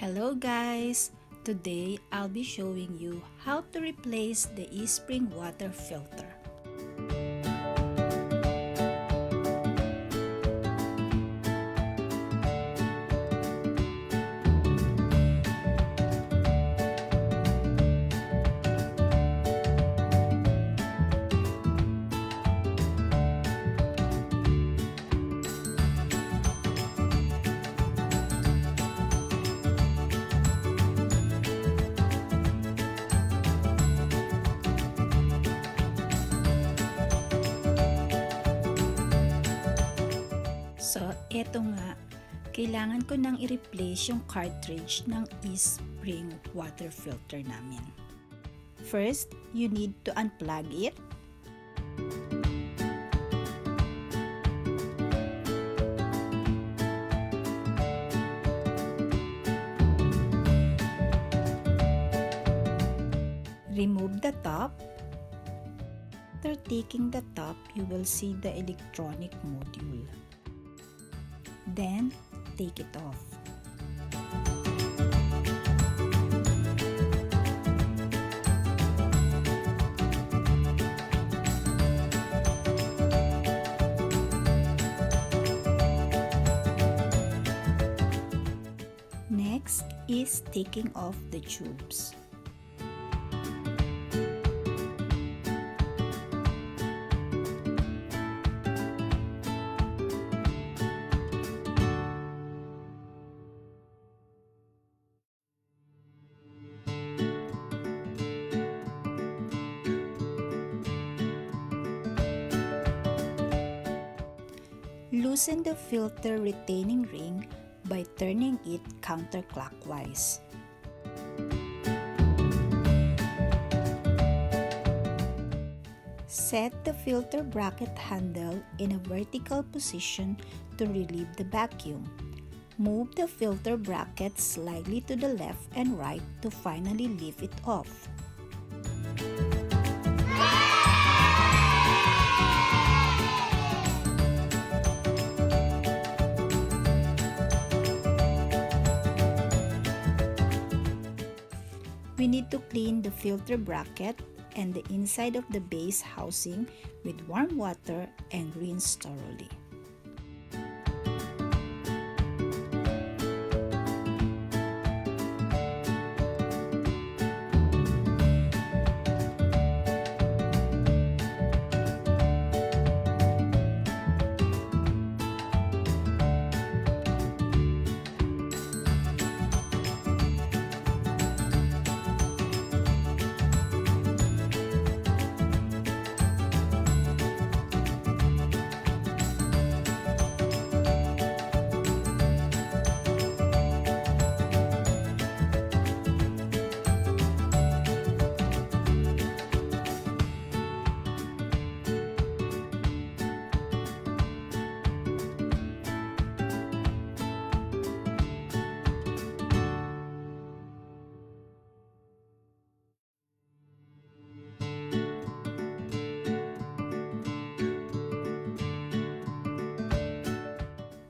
Hello guys! Today I'll be showing you how to replace the eSpring water filter. So, eto nga, kailangan ko nang i-replace yung cartridge ng eSpring water filter namin. First, you need to unplug it. Remove the top. After taking the top, you will see the electronic module. Then, take it off. Next is taking off the tubes. Loosen the filter retaining ring by turning it counterclockwise. Set the filter bracket handle in a vertical position to relieve the vacuum. Move the filter bracket slightly to the left and right to finally lift it off. We need to clean the filter bracket and the inside of the base housing with warm water and rinse thoroughly.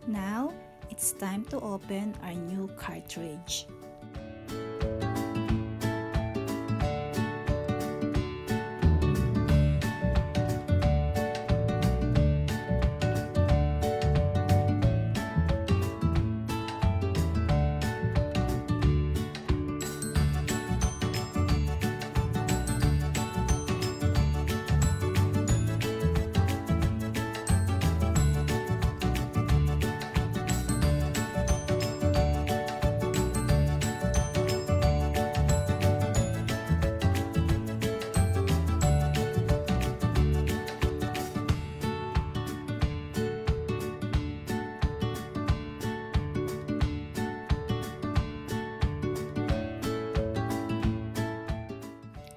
Now, it's time to open our new cartridge.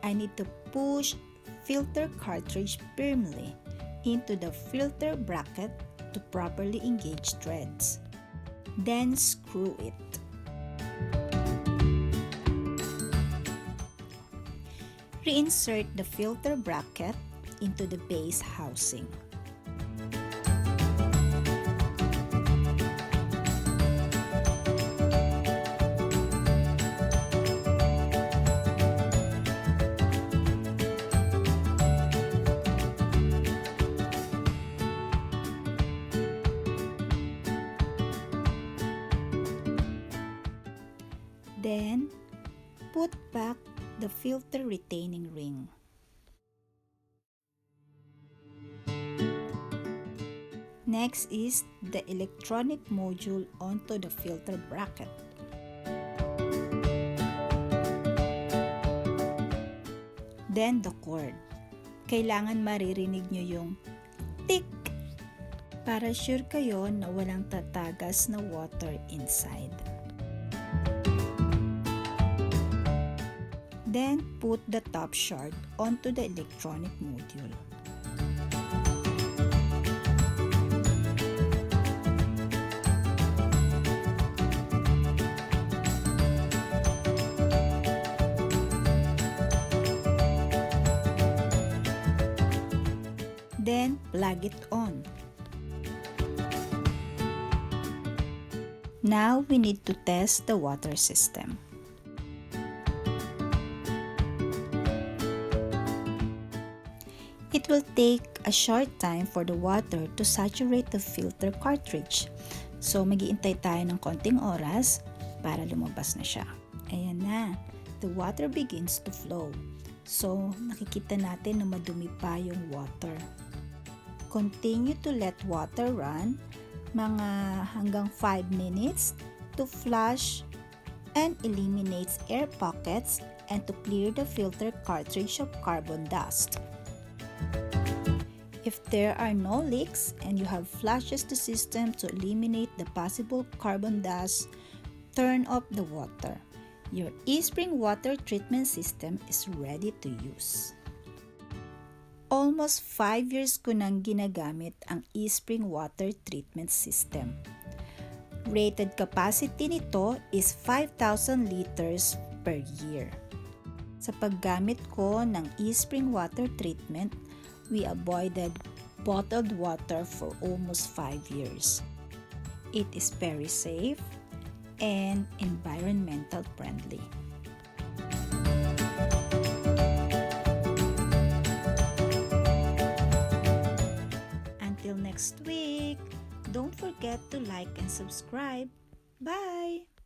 I need to push filter cartridge firmly into the filter bracket to properly engage threads. Then screw it. Reinsert the filter bracket into the base housing. Then, put back the filter retaining ring. Next is the electronic module onto the filter bracket. Then the cord. Kailangan maririnig nyo yung tick para sure kayo na walang tatagas na water inside. Then put the top shard onto the electronic module. Then plug it on. Now we need to test the water system. It will take a short time for the water to saturate the filter cartridge. So mag-iintay tayo ng konting oras para lumabas na siya. Ayan na, the water begins to flow. So nakikita natin na madumi pa yung water. Continue to let water run mga hanggang 5 minutes to flush and eliminates air pockets and to clear the filter cartridge of carbon dust. If there are no leaks and you have flushed the system to eliminate the possible carbon dust, turn off the water. Your eSpring water treatment system is ready to use. Almost 5 years ko nang ginagamit ang eSpring water treatment system. Rated capacity nito is 5,000 liters per year. Sa paggamit ko ng eSpring water treatment, we avoided bottled water for almost 5 years. It is very safe and environmental friendly. Until next week, don't forget to like and subscribe. Bye!